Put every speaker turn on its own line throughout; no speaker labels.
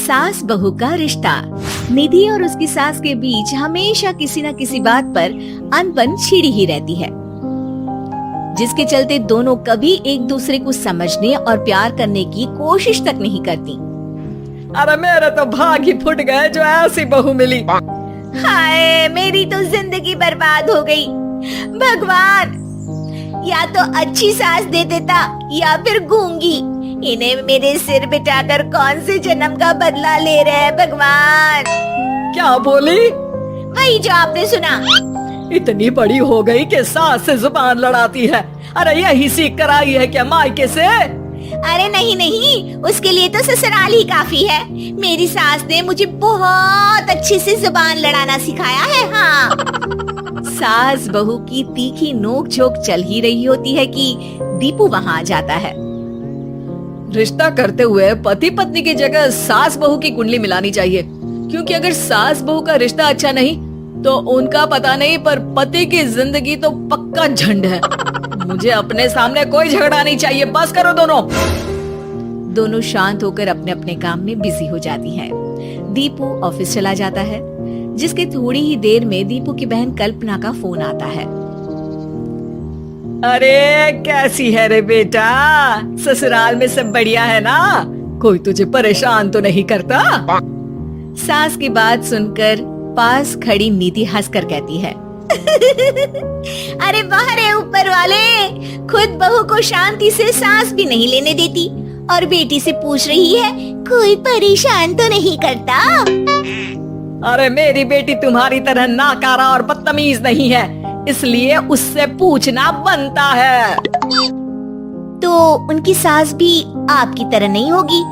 सास बहू का रिश्ता। निधि और उसकी सास के बीच हमेशा किसी न किसी बात पर अनबन छिड़ी ही रहती है, जिसके चलते दोनों कभी एक दूसरे को समझने और प्यार करने की कोशिश तक नहीं करती।
अरे मेरे तो भाग ही फुट गए जो ऐसी बहू मिली।
हाय, मेरी तो जिंदगी बर्बाद हो गई। भगवान, या तो अच्छी सास दे देता या फिर गूंगी। इन्हें मेरे सिर बिठाकर कौन से जन्म का बदला ले रहे हैं भगवान।
क्या बोली?
वही जो आपने सुना।
इतनी बड़ी हो गई कि सास से जुबान लड़ाती है। अरे यही सीख कर आई है क्या मायके से?
अरे नहीं नहीं, उसके लिए तो ससुराल ही काफी है। मेरी सास ने मुझे बहुत अच्छे से जुबान लड़ाना सिखाया है। हाँ। सास बहू की तीखी नोक झोंक चल ही रही होती है कि दीपू वहाँ आ जाता है।
रिश्ता करते हुए पति पत्नी की जगह सास बहू की कुंडली मिलानी चाहिए, क्योंकि अगर सास बहू का रिश्ता अच्छा नहीं तो उनका पता नहीं, पर पति की जिंदगी तो पक्का झंड है। मुझे अपने सामने कोई झगड़ा नहीं चाहिए। बस करो दोनों।
दोनों शांत होकर अपने अपने काम में बिजी हो जाती हैं। दीपू ऑफिस चला जाता है, जिसके थोड़ी ही देर में दीपू की बहन कल्पना का फोन आता है।
अरे कैसी है रे बेटा? ससुराल में सब बढ़िया है ना? कोई तुझे परेशान तो नहीं करता?
सास की बात सुनकर पास खड़ी निधि हंसकर कहती है, अरे बाहर है ऊपर वाले, खुद बहू को शांति से सांस भी नहीं लेने देती और बेटी से पूछ रही है कोई परेशान तो नहीं करता।
अरे मेरी बेटी तुम्हारी तरह नाकारा और बदतमीज नहीं है, इसलिए उससे पूछना बनता है।
तो उनकी सास भी आपकी तरह नहीं होगी,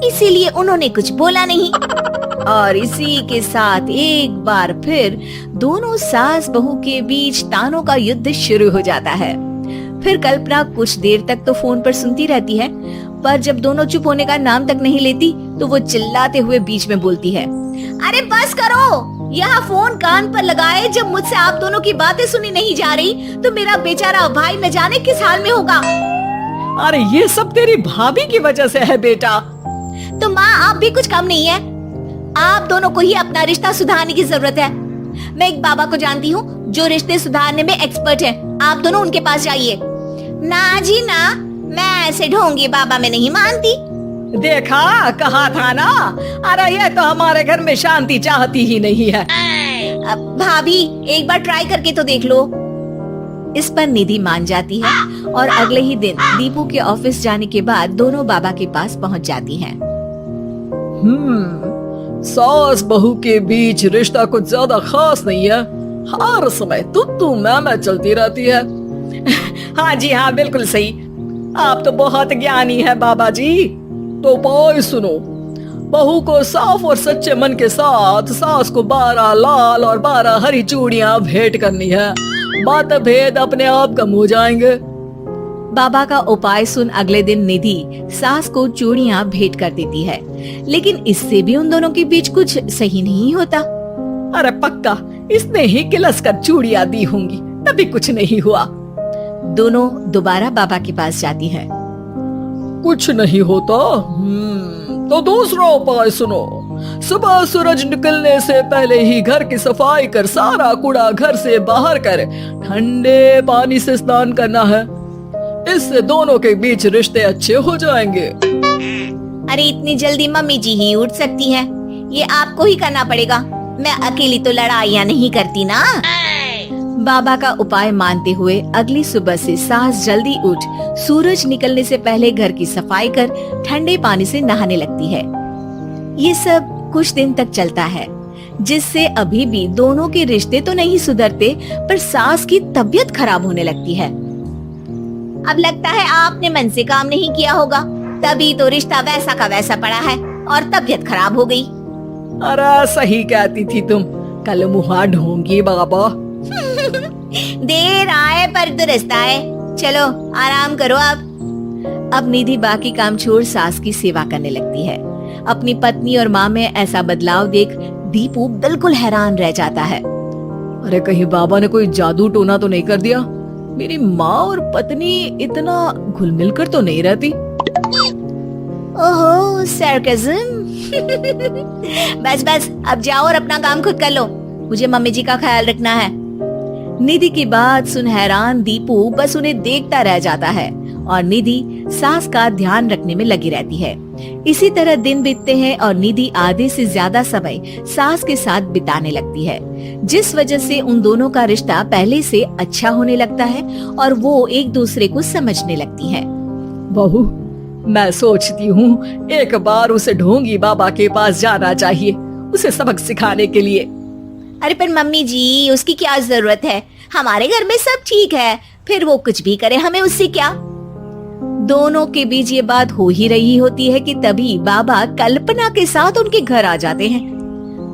इसीलिए उन्होंने कुछ बोला नहीं। और इसी के साथ एक बार फिर दोनों सास बहू के बीच तानों का युद्ध शुरू हो जाता है। फिर कल्पना कुछ देर तक तो फोन पर सुनती रहती है, पर जब दोनों चुप होने का नाम तक नहीं लेती तो वो चिल्लाते हुए बीच में बोलती है, अरे बस करो, यहाँ फोन कान पर लगाए जब मुझसे आप दोनों की बातें सुनी नहीं जा रही तो मेरा बेचारा भाई न जाने किस हाल में होगा।
अरे ये सब तेरी भाभी की वजह से है बेटा।
तो माँ, आप भी कुछ कम नहीं है। आप दोनों को ही अपना रिश्ता सुधारने की जरूरत है। मैं एक बाबा को जानती हूँ जो रिश्ते सुधारने में एक्सपर्ट है, आप दोनों उनके पास जाइए। ना जी ना, मैं ऐसे ढोंगी बाबा में नहीं मानती।
देखा, कहा था ना। अरे ये तो हमारे घर में शांति चाहती ही नहीं है।
भाभी, एक बार ट्राई करके तो देख लो। इस पर निधि मान जाती है और अगले ही दिन दीपू के ऑफिस जाने के बाद दोनों बाबा के पास पहुंच जाती हैं।
सास बहू के बीच रिश्ता कुछ ज्यादा खास नहीं है। हर समय तू मैं चलती रहती है। हाँ जी हाँ, बिल्कुल सही। आप तो बहुत ज्ञानी है बाबा जी। तो भाई सुनो, बहू को साफ और सच्चे मन के साथ सास को 12 लाल और 12 हरी चूड़ियां भेंट करनी है। बात भेद अपने आप कम हो जाएंगे।
बाबा का उपाय सुन अगले दिन निधि सास को चूड़ियां भेंट कर देती है, लेकिन इससे भी उन दोनों के बीच कुछ सही नहीं होता।
अरे पक्का इसने ही किलस कर चूड़ियां दी होंगी, तभी कुछ नहीं हुआ।
दोनों दोबारा बाबा के पास जाती हैं।
कुछ नहीं होता। तो दूसरा उपाय सुनो। सुबह सूरज निकलने से पहले ही घर की सफाई कर सारा कूड़ा घर से बाहर कर ठंडे पानी से स्नान करना है। इससे दोनों के बीच रिश्ते अच्छे हो जाएंगे।
अरे इतनी जल्दी मम्मी जी ही उठ सकती हैं, ये आपको ही करना पड़ेगा। मैं अकेली तो लड़ाइयाँ नहीं करती ना। बाबा का उपाय मानते हुए अगली सुबह से सास जल्दी उठ सूरज निकलने से पहले घर की सफाई कर ठंडे पानी से नहाने लगती है। ये सब कुछ दिन तक चलता है, जिससे अभी भी दोनों के रिश्ते तो नहीं सुधरते, पर सास की तबीयत खराब होने लगती है। अब लगता है आपने मन से काम नहीं किया होगा, तभी तो रिश्ता वैसा का वैसा पड़ा है और तबीयत खराब हो गई।
अरे सही कहती थी तुम, कल मुहा ढोंगी बाबा।
देर आए पर दुरुस्त आए। चलो आराम करो अब निधि बाकी काम छोड़ सास की सेवा करने लगती है। अपनी पत्नी और माँ में ऐसा बदलाव देख दीपू बिल्कुल हैरान रह जाता है।
अरे कहीं बाबा ने कोई जादू टोना तो नहीं कर दिया? मेरी माँ और पत्नी इतना घुल मिल कर तो नहीं रहती।
ओहो, सरकाज़म। बस बस अब जाओ और अपना काम खुद कर लो, मुझे मम्मी जी का ख्याल रखना है।
निधि की बात सुन हैरान दीपू बस उन्हें देखता रह जाता है और निधि सास का ध्यान रखने में लगी रहती है। इसी तरह दिन बीतते हैं और निधि आधे से ज्यादा समय सास के साथ बिताने लगती है, जिस वजह से उन दोनों का रिश्ता पहले से अच्छा होने लगता है और वो एक दूसरे को समझने लगती है।
बहू, मैं सोचती हूँ एक बार उसे ढोंगी बाबा के पास जाना चाहिए, उसे सबक सिखाने के लिए।
अरे पर मम्मी जी, उसकी क्या जरूरत है, हमारे घर में सब ठीक है, फिर वो कुछ भी करे, हमें उससे क्या।
दोनों के बीच ये बात हो ही रही होती है कि तभी बाबा कल्पना के साथ उनके घर आ जाते हैं।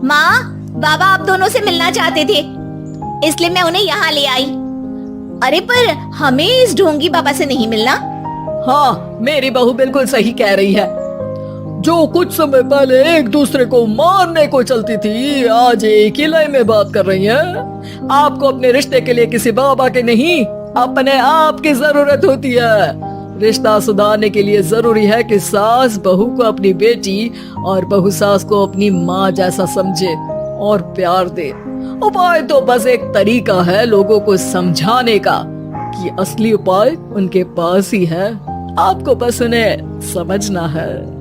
माँ, बाबा आप दोनों से मिलना चाहते थे, इसलिए मैं उन्हें यहाँ ले आई। अरे पर हमें इस ढोंगी बाबा से नहीं मिलना।
हाँ, मेरी बहू बिल्कुल सही कह रही है। जो कुछ समय पहले एक दूसरे को मारने को चलती थी, आज एक ही लय में बात कर रही है। आपको अपने रिश्ते के लिए किसी बाबा के नहीं, अपने आप की जरूरत होती है। रिश्ता सुधारने के लिए जरूरी है कि सास बहू को अपनी बेटी और बहू सास को अपनी माँ जैसा समझे और प्यार दे। उपाय तो बस एक तरीका है लोगों को समझाने का कि असली उपाय उनके पास ही है, आपको बस उन्हें समझना है।